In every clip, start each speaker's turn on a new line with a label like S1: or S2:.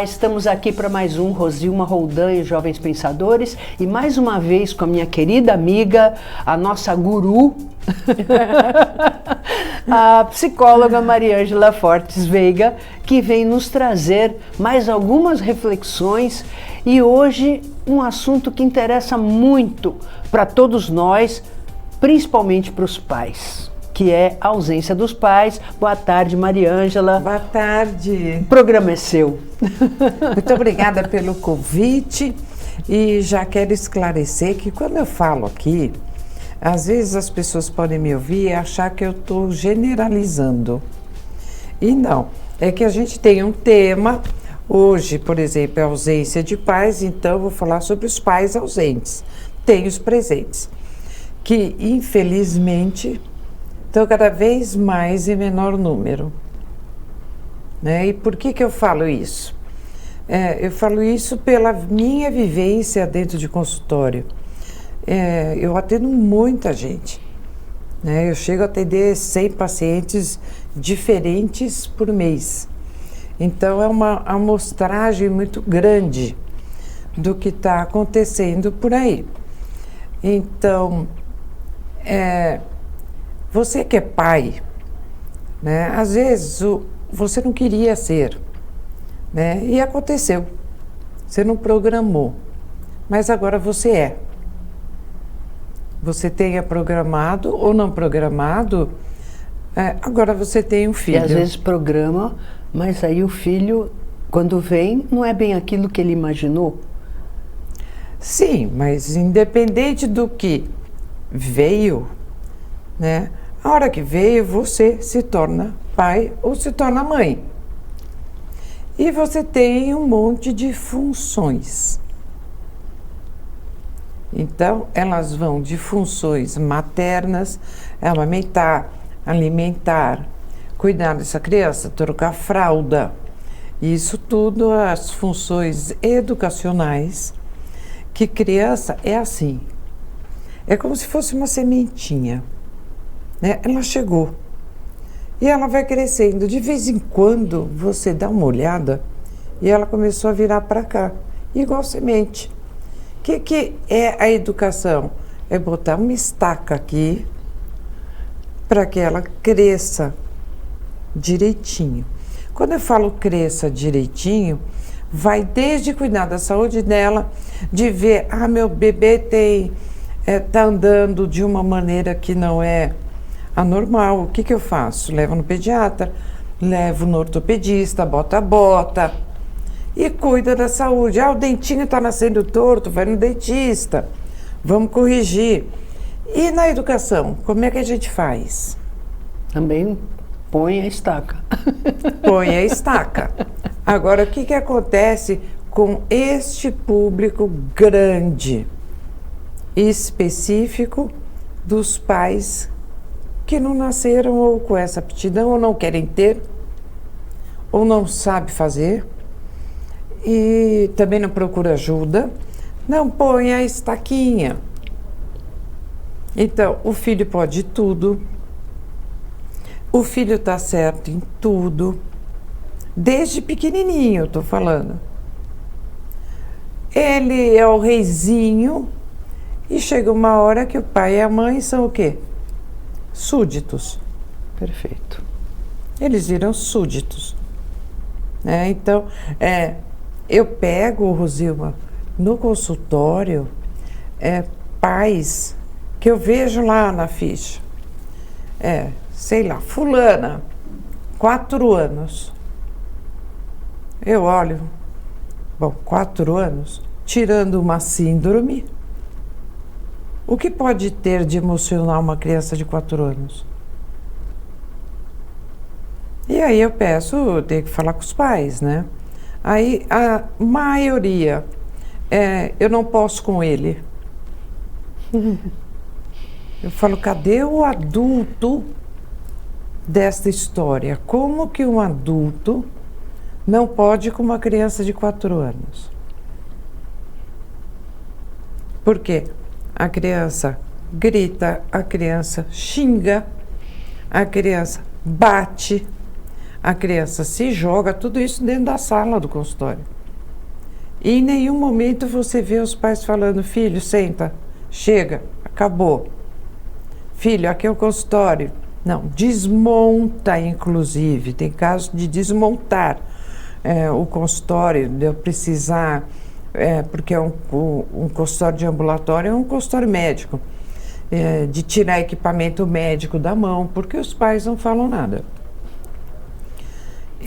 S1: estamos aqui para mais um Rosilma Roldan e Jovens Pensadores e mais uma vez com a minha querida amiga, a nossa guru, a psicóloga Mariângela Fortes Veiga, que vem nos trazer mais algumas reflexões e hoje um assunto que interessa muito para todos nós, principalmente para os pais, que é a ausência dos pais. Boa tarde, Mariângela.
S2: Boa tarde.
S1: O programa é seu.
S2: Muito obrigada pelo convite e já quero esclarecer que quando eu falo aqui, às vezes as pessoas podem me ouvir e achar que eu estou generalizando. E não, é que a gente tem um tema, hoje, por exemplo, é a ausência de pais, então eu vou falar sobre os pais ausentes. Tem os presentes, que infelizmente estão cada vez mais em menor número. Né? E por que eu falo isso? Eu falo isso pela minha vivência dentro de consultório. Eu atendo muita gente. Né? Eu chego a atender 100 pacientes diferentes por mês. Então é uma amostragem muito grande do que está acontecendo por aí. Então, você que é pai, né? Às vezes você não queria ser, né? E aconteceu. Você não programou, mas agora você é. Você tenha programado ou não programado, agora você tem um filho.
S1: E às vezes programa, mas aí o filho, quando vem, não é bem aquilo que ele imaginou.
S2: Sim, mas independente do que veio, né? A hora que veio, você se torna pai ou se torna mãe. E você tem um monte de funções. Então, elas vão de funções maternas, amamentar, alimentar, cuidar dessa criança, trocar fralda. Isso tudo, as funções educacionais, que criança é assim. É como se fosse uma sementinha. Né? Ela chegou e ela vai crescendo. De vez em quando você dá uma olhada e ela começou a virar para cá, igual semente. O que é a educação? É botar uma estaca aqui para que ela cresça direitinho. Quando eu falo cresça direitinho, vai desde cuidar da saúde dela, de ver, meu bebê tá andando de uma maneira que não é anormal. O que eu faço? Levo no pediatra, levo no ortopedista, bota a bota e cuida da saúde. O dentinho está nascendo torto, vai no dentista, vamos corrigir. E na educação, como é que a gente faz?
S1: Também põe a estaca.
S2: Põe a estaca. Agora, o que acontece com este público grande, específico dos pais que não nasceram ou com essa aptidão, ou não querem ter, ou não sabe fazer, e também não procura ajuda, não põe a estaquinha. Então, o filho pode tudo, o filho está certo em tudo, desde pequenininho, estou falando. Ele é o reizinho e chega uma hora que o pai e a mãe são o quê? Súditos.
S1: Perfeito.
S2: Eles viram súditos. Né? Então, eu pego, Rosilma, no consultório, pais que eu vejo lá na ficha. Sei lá, fulana, 4 anos. Eu olho, 4 anos, tirando uma síndrome, o que pode ter de emocional uma criança de 4 anos? E aí eu tenho que falar com os pais, né? Aí a maioria, eu não posso com ele. Eu falo, cadê o adulto desta história? Como que um adulto não pode com uma criança de 4 anos? Por quê? A criança grita, a criança xinga, a criança bate, a criança se joga, tudo isso dentro da sala do consultório. E em nenhum momento você vê os pais falando: filho, senta, chega, acabou. Filho, aqui é o consultório. Não, desmonta, inclusive. Tem casos de desmontar o consultório, de eu precisar, porque um consultório de ambulatório é um consultório médico, de tirar equipamento médico da mão, porque os pais não falam nada.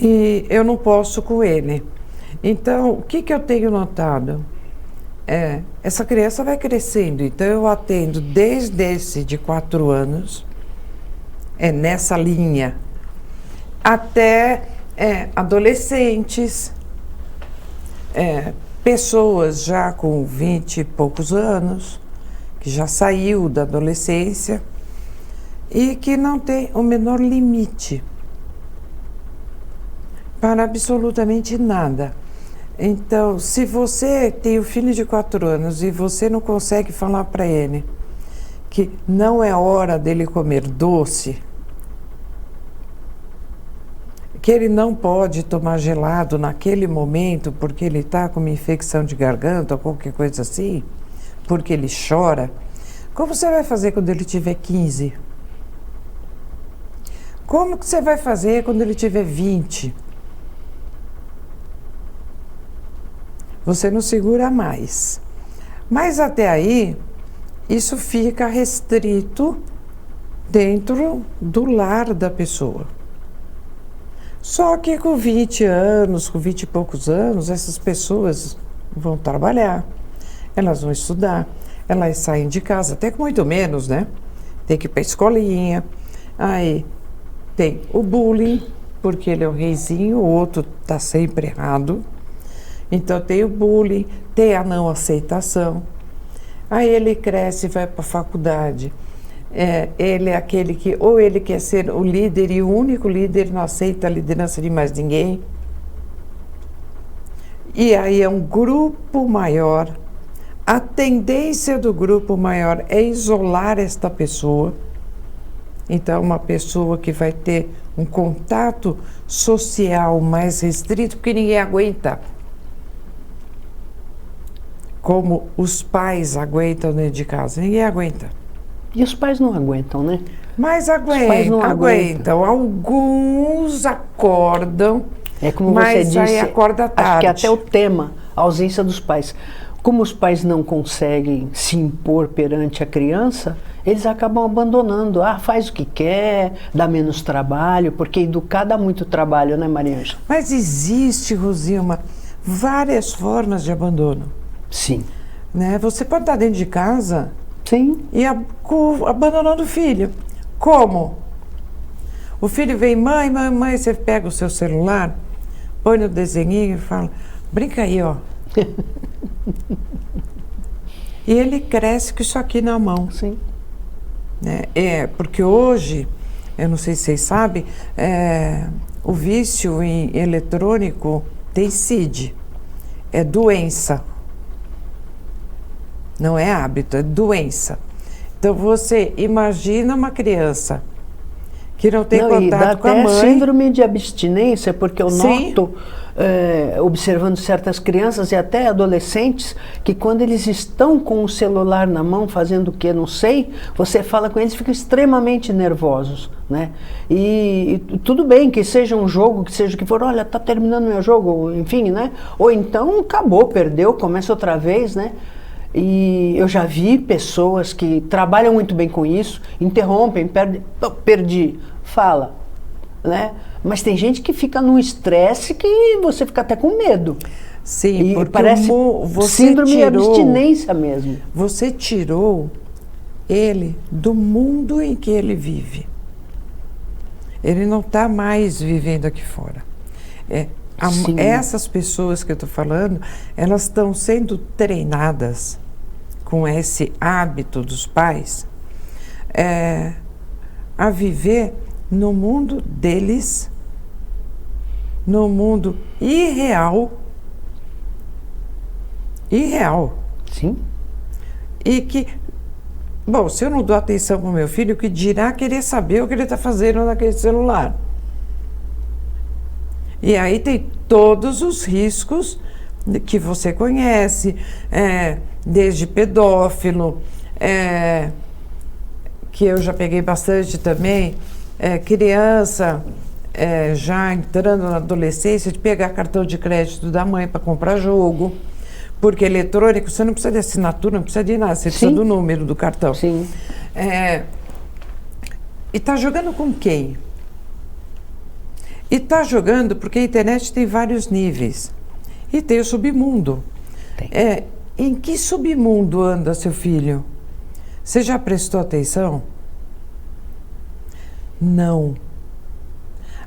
S2: E eu não posso com ele. Então, o que eu tenho notado? Essa criança vai crescendo, então eu atendo desde esse de 4 anos, nessa linha, até adolescentes, pessoas já com 20 e poucos anos, que já saiu da adolescência e que não tem o menor limite para absolutamente nada. Então, se você tem um filho de 4 anos e você não consegue falar para ele que não é hora dele comer doce, que ele não pode tomar gelado naquele momento porque ele está com uma infecção de garganta ou qualquer coisa assim, porque ele chora, como você vai fazer quando ele tiver 15? Como que você vai fazer quando ele tiver 20? Você não segura mais. Mas até aí, isso fica restrito dentro do lar da pessoa. Só que com 20 anos, com 20 e poucos anos, essas pessoas vão trabalhar, elas vão estudar, elas saem de casa, até com muito menos, né? Tem que ir para a escolinha, aí tem o bullying, porque ele é o reizinho, o outro está sempre errado. Então tem o bullying, tem a não aceitação. Aí ele cresce e vai para a faculdade. Ele é aquele que ou ele quer ser o líder e o único líder, não aceita a liderança de mais ninguém. E aí é um grupo maior. A tendência do grupo maior é isolar esta pessoa. Então, uma pessoa que vai ter um contato social mais restrito, porque ninguém aguenta. Como os pais aguentam dentro de casa, ninguém aguenta.
S1: E os pais não aguentam, né?
S2: Mas aguentam. Alguns acordam,
S1: É como
S2: mas
S1: você disse,
S2: aí acorda tarde.
S1: acho que até o tema, a ausência dos pais. Como os pais não conseguem se impor perante a criança, eles acabam abandonando. Faz o que quer, dá menos trabalho, porque educar dá muito trabalho, né, Mariângela?
S2: Mas existe, Rosilma, várias formas de abandono.
S1: Sim.
S2: Né? Você pode estar dentro de casa
S1: Sim.
S2: e abandonando o filho. Como? O filho vem, mãe, você pega o seu celular, põe no desenhinho e fala, brinca aí, ó. E ele cresce com isso aqui na mão.
S1: Sim.
S2: Né? Porque hoje, eu não sei se vocês sabem, o vício em eletrônico tem CID, é doença. Não é hábito, é doença. Então você imagina uma criança que não tem contato com a mãe.
S1: Dá até síndrome de abstinência, porque eu
S2: Sim.
S1: noto, observando certas crianças e até adolescentes, que quando eles estão com o celular na mão, fazendo o que, não sei, você fala com eles, ficam extremamente nervosos, né? E tudo bem que seja um jogo, que seja o que for, olha, tá terminando meu jogo, enfim, né? Ou então acabou, perdeu, começa outra vez, né? E eu já vi pessoas que trabalham muito bem com isso, interrompem, perdi, fala, né? Mas tem gente que fica num estresse que você fica até com medo.
S2: Sim,
S1: e
S2: porque
S1: parece síndrome de abstinência mesmo.
S2: Você tirou ele do mundo em que ele vive. Ele não está mais vivendo aqui fora. Essas pessoas que eu estou falando, elas estão sendo treinadas com esse hábito dos pais a viver no mundo deles, no mundo irreal.
S1: Sim.
S2: E que, bom, se eu não dou atenção para o meu filho, o que dirá querer saber o que ele está fazendo naquele celular? E aí tem todos os riscos que você conhece, desde pedófilo, que eu já peguei bastante também, criança já entrando na adolescência, de pegar cartão de crédito da mãe para comprar jogo, porque eletrônico você não precisa de assinatura, não precisa de nada, você precisa do número do cartão.
S1: Sim.
S2: E está jogando com quem? E está jogando porque a internet tem vários níveis. E tem o submundo. Em que submundo anda seu filho? Você já prestou atenção? Não.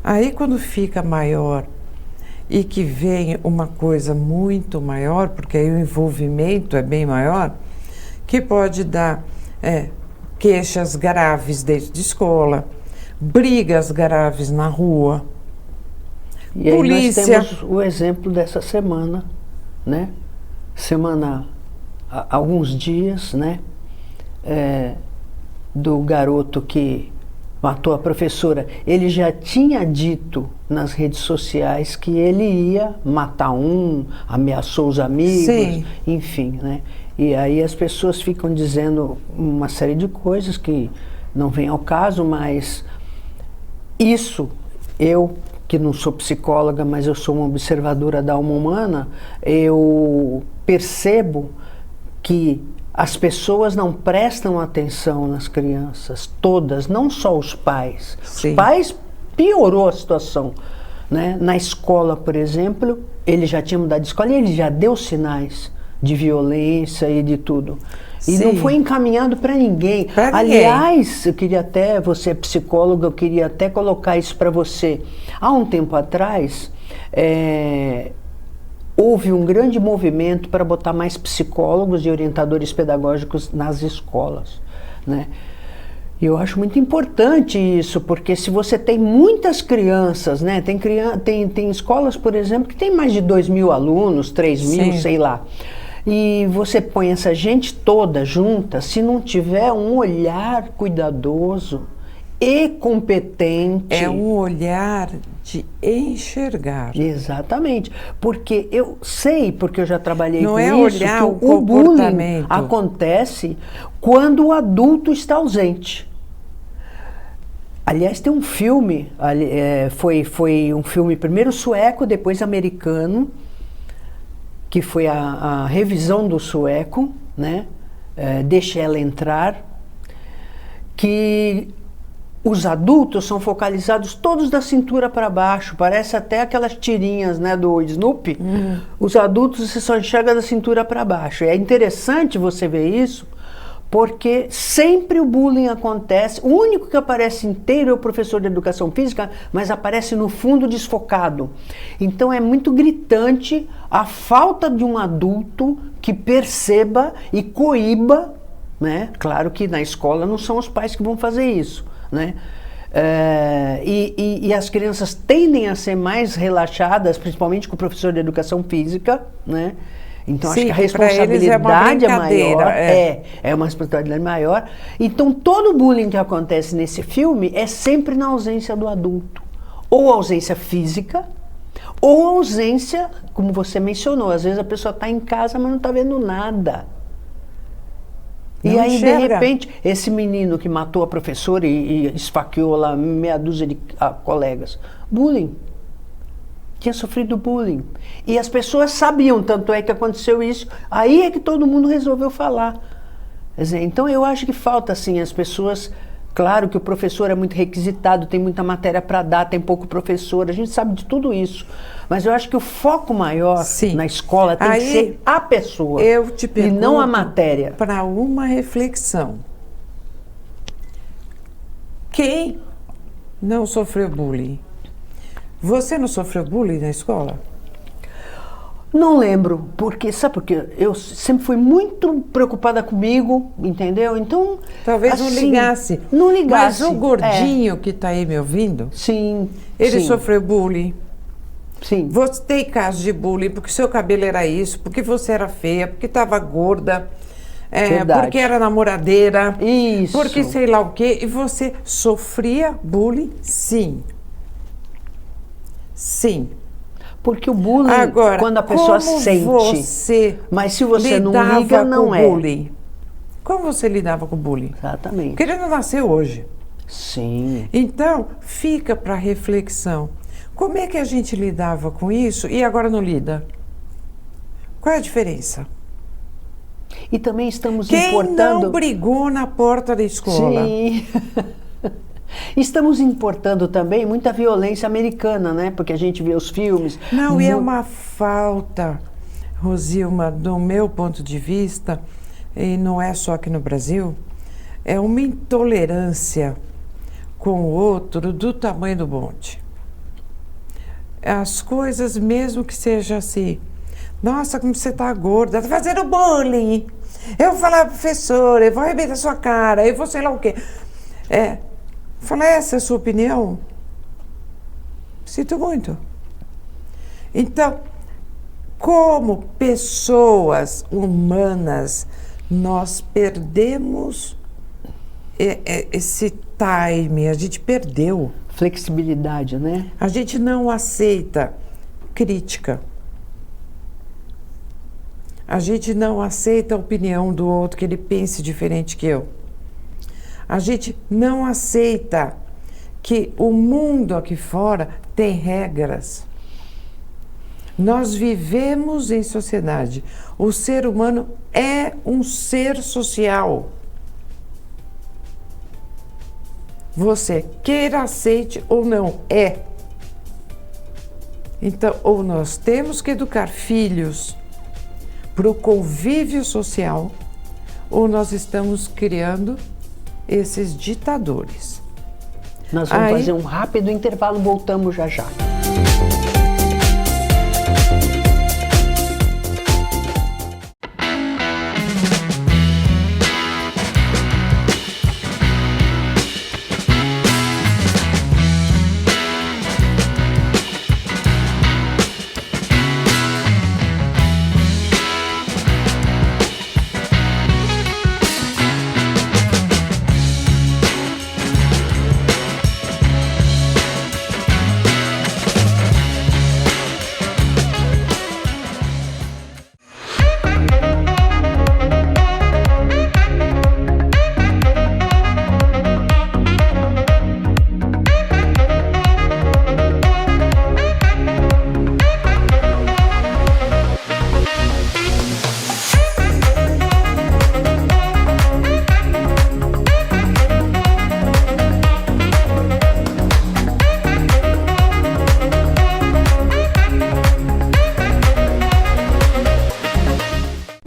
S2: Aí quando fica maior e que vem uma coisa muito maior, porque aí o envolvimento é bem maior, que pode dar queixas graves dentro de escola, brigas graves na rua.
S1: E aí
S2: polícia.
S1: nós temos o exemplo dessa semana, né? Há alguns dias, né? Do garoto que matou a professora. Ele já tinha dito nas redes sociais que ele ia matar ameaçou os amigos,
S2: Sim.
S1: enfim, né? E aí as pessoas ficam dizendo uma série de coisas que não vem ao caso, mas isso, eu que não sou psicóloga, mas eu sou uma observadora da alma humana, eu percebo que as pessoas não prestam atenção nas crianças, todas, não só os pais.
S2: Sim.
S1: Os pais piorou a situação, né? Na escola, por exemplo, ele já tinha mudado de escola e ele já deu sinais de violência e de tudo. E
S2: Sim.
S1: não foi encaminhado para ninguém. Aliás, eu queria até, você é psicóloga, eu queria até colocar isso para você. Há um tempo atrás, houve um grande movimento para botar mais psicólogos e orientadores pedagógicos nas escolas, né? E eu acho muito importante isso, porque se você tem muitas crianças, né? Tem escolas, por exemplo, que tem mais de 2.000 alunos, 3.000, sei lá. E você põe essa gente toda junta, se não tiver um olhar cuidadoso e competente. É
S2: um olhar de enxergar.
S1: Exatamente. Porque eu sei, porque eu já trabalhei
S2: não
S1: com
S2: é
S1: isso,
S2: olhar
S1: que
S2: o
S1: bullying acontece quando o adulto está ausente. Aliás, tem um filme, foi um filme primeiro sueco, depois americano, que foi a revisão do sueco, né? Deixa Ela Entrar, que os adultos são focalizados todos da cintura para baixo, parece até aquelas tirinhas, né, do Snoopy. Os adultos você só enxerga da cintura para baixo. É interessante você ver isso, porque sempre o bullying acontece. O único que aparece inteiro é o professor de educação física, mas aparece no fundo desfocado. Então é muito gritante a falta de um adulto que perceba e coíba, né? Claro que na escola não são os pais que vão fazer isso, né? E as crianças tendem a ser mais relaxadas, principalmente com o professor de educação física, né? Então, acho que a responsabilidade é maior. É uma responsabilidade maior. Então, todo o bullying que acontece nesse filme é sempre na ausência do adulto. Ou ausência física, ou ausência, como você mencionou, às vezes a pessoa está em casa, mas não está vendo nada. E aí, de repente, esse menino que matou a professora e esfaqueou lá meia dúzia de colegas. Bullying. Tinha sofrido bullying. E as pessoas sabiam, tanto é que aconteceu isso. Aí é que todo mundo resolveu falar. Quer dizer, então eu acho que falta, assim, as pessoas... Claro que o professor é muito requisitado, tem muita matéria para dar, tem pouco professor, a gente sabe de tudo isso. Mas eu acho que o foco maior na escola tem que ser a pessoa, e não a matéria.
S2: Para uma reflexão. Quem não sofreu bullying? Você não sofreu bullying na escola?
S1: Não lembro, porque sabe por quê? Eu sempre fui muito preocupada comigo, entendeu? Então,
S2: talvez
S1: assim,
S2: não ligasse. Mas o gordinho que está aí me ouvindo, ele sofreu bullying.
S1: Sim.
S2: Você tem casos de bullying porque seu cabelo era isso, porque você era feia, porque estava gorda, porque era namoradeira, porque sei lá o quê, e você sofria bullying, sim. Sim.
S1: Porque o bullying,
S2: Agora,
S1: quando a pessoa
S2: como
S1: sente,
S2: você
S1: mas se você não
S2: lidava
S1: liga, não
S2: com
S1: é.
S2: o bullying? Como você lidava com o bullying?
S1: Exatamente.
S2: Porque ele não nasceu hoje.
S1: Sim.
S2: Então, fica para reflexão. Como é que a gente lidava com isso e agora não lida? Qual é a diferença?
S1: E também estamos
S2: Quem
S1: importando...
S2: não brigou na porta da escola?
S1: Sim. Estamos importando também muita violência americana, né? Porque a gente vê os filmes...
S2: Não, e é uma falta, Rosilma, do meu ponto de vista, e não é só aqui no Brasil, é uma intolerância com o outro do tamanho do bonde. As coisas, mesmo que seja assim, nossa, como você tá gorda, tá fazendo bullying. Eu vou falar, professora, eu vou arrebentar sua cara, eu vou sei lá o quê. Falar, essa é a sua opinião? Sinto muito. Então, como pessoas humanas, nós perdemos esse time, a gente perdeu.
S1: Flexibilidade, né?
S2: A gente não aceita crítica. A gente não aceita a opinião do outro, que ele pense diferente que eu. A gente não aceita que o mundo aqui fora tem regras. Nós vivemos em sociedade. O ser humano é um ser social. Você queira, aceite ou não, é. Então, ou nós temos que educar filhos para o convívio social, ou nós estamos criando esses ditadores.
S1: Nós vamos fazer um rápido intervalo, voltamos já já.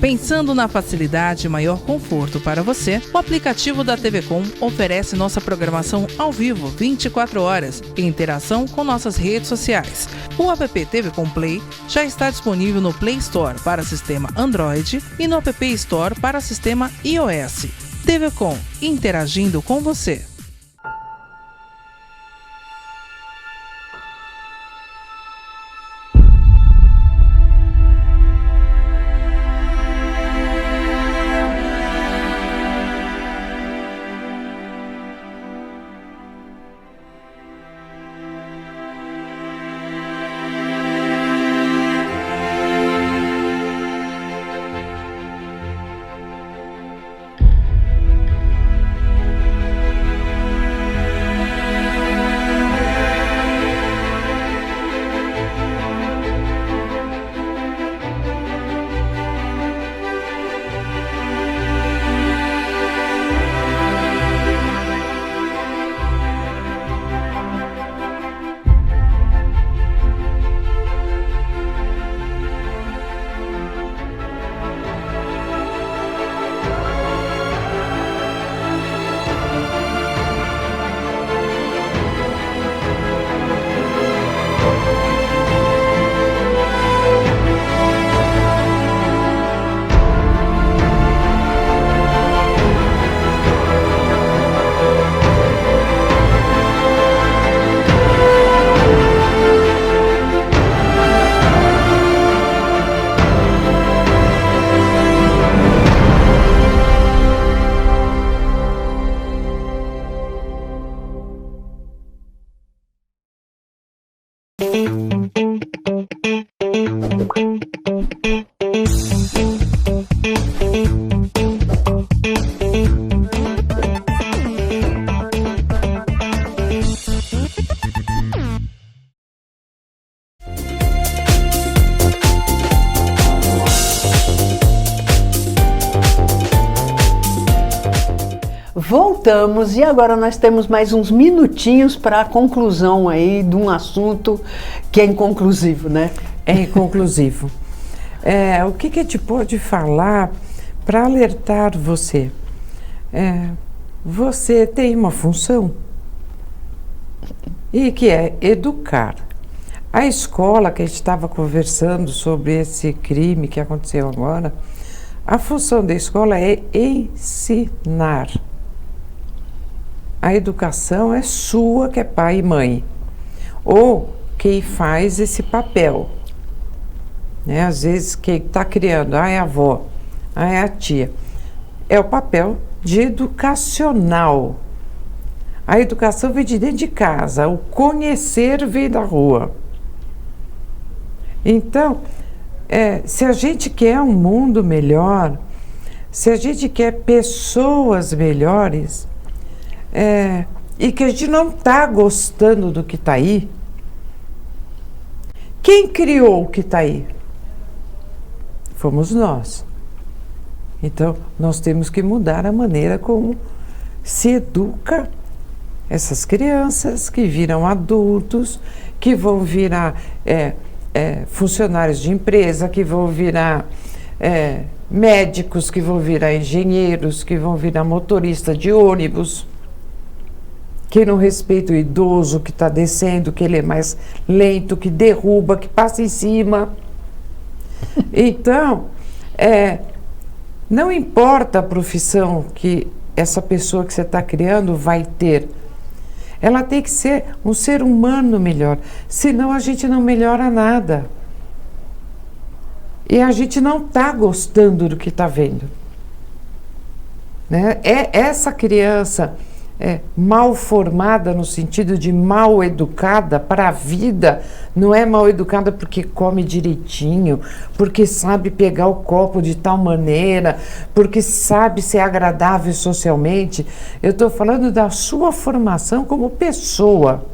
S3: Pensando na facilidade e maior conforto para você, o aplicativo da TV Com oferece nossa programação ao vivo 24 horas e interação com nossas redes sociais. O app TV Com Play já está disponível no Play Store para sistema Android e no App Store para sistema iOS. TV Com, interagindo com você.
S1: voltamos e agora nós temos mais uns minutinhos para a conclusão aí de um assunto que é inconclusivo, né?
S2: É inconclusivo. O que a gente pode falar para alertar você? Você tem uma função e que é educar. A escola, que a gente estava conversando sobre esse crime que aconteceu agora, a função da escola é ensinar. A educação é sua, que é pai e mãe, ou quem faz esse papel. Né? Às vezes quem está criando, é a avó, é a tia. É o papel de educacional. A educação vem de dentro de casa, o conhecer vem da rua. Então, se a gente quer um mundo melhor, se a gente quer pessoas melhores, e que a gente não está gostando do que está aí, quem criou o que está aí? Fomos nós. Então, nós temos que mudar a maneira como se educa essas crianças que viram adultos, que vão virar funcionários de empresa, que vão virar médicos, que vão virar engenheiros, que vão virar motorista de ônibus, que não respeita o idoso que está descendo, que ele é mais lento, que derruba, que passa em cima. Então, não importa a profissão que essa pessoa que você está criando vai ter, ela tem que ser um ser humano melhor, senão a gente não melhora nada. E a gente não está gostando do que está vendo. Né? Essa criança mal formada no sentido de mal educada para a vida, não é mal educada porque come direitinho, porque sabe pegar o copo de tal maneira, porque sabe ser agradável socialmente. Eu estou falando da sua formação como pessoa.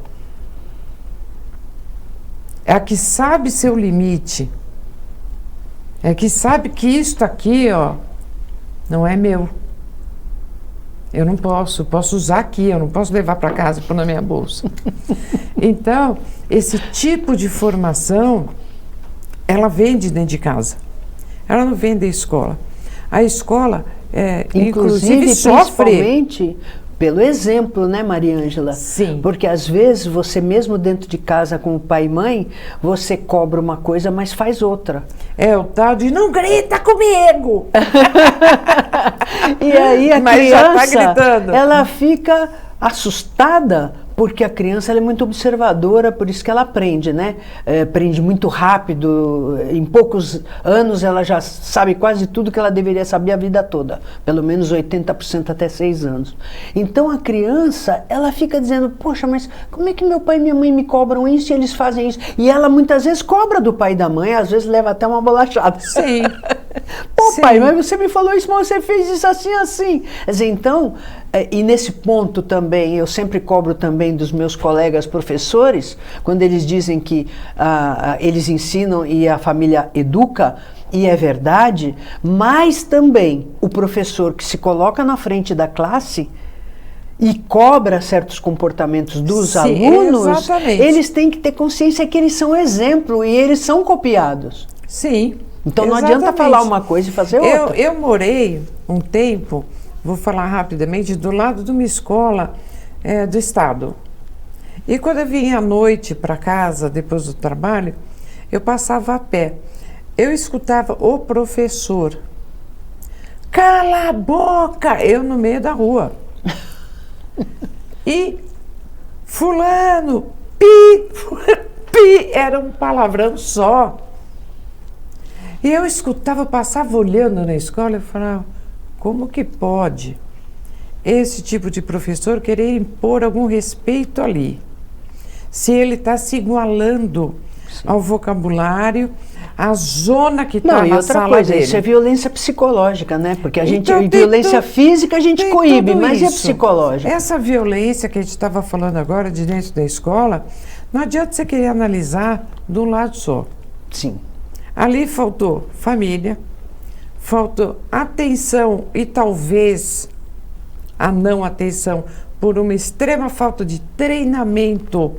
S2: É a que sabe seu limite. É a que sabe que isto aqui, não é meu. Eu não posso usar aqui, eu não posso levar para casa e pôr na minha bolsa. Então, esse tipo de formação, ela vem de dentro de casa. Ela não vem da escola. A escola, inclusive sofre.
S1: Principalmente pelo exemplo, né, Mariângela?
S2: Sim.
S1: Porque às vezes você mesmo dentro de casa com o pai e mãe, você cobra uma coisa, mas faz outra.
S2: É o tal de não grita comigo!
S1: E aí a
S2: mas já tá
S1: criança,
S2: gritando.
S1: Ela fica assustada, porque a criança ela é muito observadora, por isso que ela aprende, né? Aprende muito rápido, em poucos anos ela já sabe quase tudo que ela deveria saber a vida toda, pelo menos 80% até 6 anos. Então a criança, ela fica dizendo, poxa, mas como é que meu pai e minha mãe me cobram isso e eles fazem isso? E ela muitas vezes cobra do pai e da mãe, às vezes leva até uma bolachada.
S2: Sim.
S1: Pô,
S2: Sim.
S1: pai, mas você me falou isso, mas você fez isso assim, assim. Quer dizer, então, e nesse ponto também, eu sempre cobro também dos meus colegas professores, quando eles dizem que eles ensinam e a família educa, e é verdade, mas também o professor que se coloca na frente da classe e cobra certos comportamentos dos alunos,
S2: exatamente.
S1: Eles têm que ter consciência que eles são exemplo e eles são copiados.
S2: Sim.
S1: Então não
S2: exatamente.
S1: adianta falar uma coisa e fazer outra.
S2: Eu morei um tempo, vou falar rapidamente, do lado de uma escola do estado. E quando eu vinha à noite para casa, depois do trabalho, eu passava a pé. Eu escutava o professor. Cala a boca! Eu no meio da rua. E fulano, pi, era um palavrão só. E eu escutava, passava olhando na escola e falava, como que pode esse tipo de professor querer impor algum respeito ali? Se ele está se igualando ao vocabulário, à zona que está na sala
S1: coisa,
S2: dele.
S1: Isso é violência psicológica, né? Porque a gente,
S2: Então,
S1: violência física a gente coíbe, mas
S2: isso.
S1: é psicológica.
S2: Essa violência que a gente estava falando agora de dentro da escola, não adianta você querer analisar de um lado só.
S1: Sim.
S2: Ali faltou família, faltou atenção e talvez a não atenção, por uma extrema falta de treinamento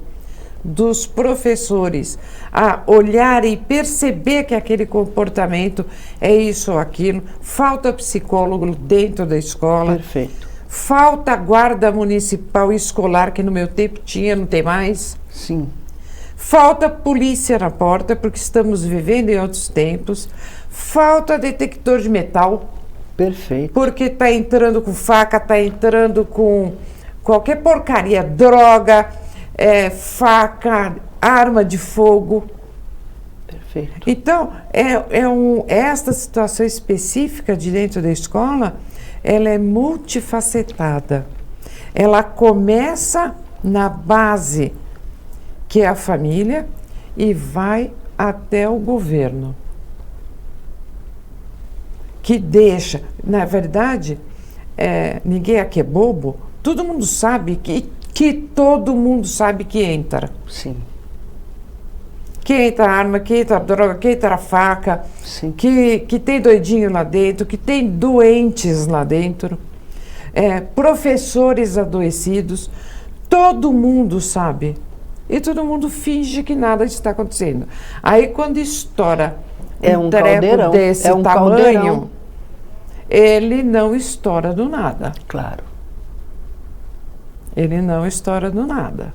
S2: dos professores a olhar e perceber que aquele comportamento é isso ou aquilo. Falta psicólogo dentro da escola.
S1: Perfeito.
S2: Falta guarda municipal e escolar, que no meu tempo tinha, não tem mais.
S1: Sim.
S2: Falta polícia na porta, porque estamos vivendo em outros tempos. Falta detector de metal.
S1: Perfeito.
S2: Porque está entrando com faca, está entrando com qualquer porcaria, droga, faca, arma de fogo.
S1: Perfeito.
S2: Então, esta situação específica de dentro da escola, ela é multifacetada. Ela começa na base, que é a família, e vai até o governo. Que deixa, na verdade, ninguém aqui é bobo, todo mundo sabe que todo mundo sabe que entra.
S1: Sim.
S2: Que entra arma, que entra droga, que entra faca,
S1: Sim.
S2: que tem doidinho lá dentro, que tem doentes lá dentro, professores adoecidos, todo mundo sabe. E todo mundo finge que nada está acontecendo. Aí quando estoura um treco
S1: caldeirão,
S2: desse
S1: um
S2: tamanho,
S1: caldeirão.
S2: Ele não estoura do nada.
S1: Claro.
S2: Ele não estoura do nada.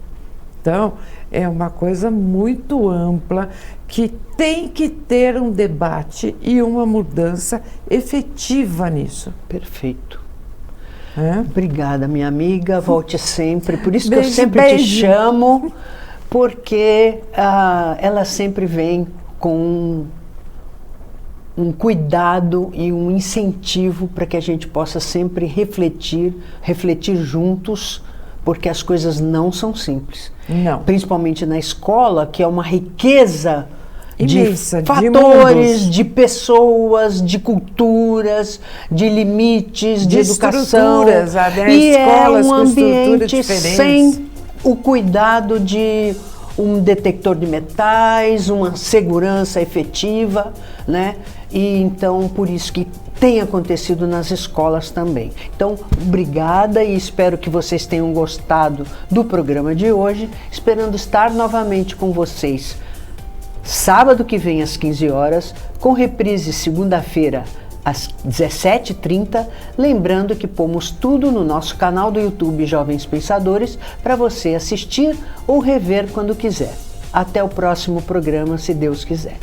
S2: Então, é uma coisa muito ampla que tem que ter um debate e uma mudança efetiva nisso.
S1: Perfeito.
S2: É?
S1: Obrigada, minha amiga. Volte sempre. Por isso que
S2: Beijo,
S1: eu sempre te
S2: beijo.
S1: chamo, porque ela sempre vem com um cuidado e um incentivo para que a gente possa sempre refletir juntos, porque as coisas não são simples.
S2: Não.
S1: Principalmente na escola, que é uma riqueza
S2: Imensa,
S1: de
S2: de
S1: fatores,
S2: mundos.
S1: de pessoas, de culturas, de limites, de educação.
S2: estruturas, né?
S1: E
S2: Escolas
S1: é um
S2: com estruturas
S1: ambiente
S2: diferentes.
S1: sem o cuidado de um detector de metais, uma segurança efetiva, né? E então, por isso que tem acontecido nas escolas também. Então, obrigada e espero que vocês tenham gostado do programa de hoje, esperando estar novamente com vocês sábado que vem às 15 horas, com reprise segunda-feira às 17h30, lembrando que pomos tudo no nosso canal do YouTube Jovens Pensadores para você assistir ou rever quando quiser. Até o próximo programa, se Deus quiser.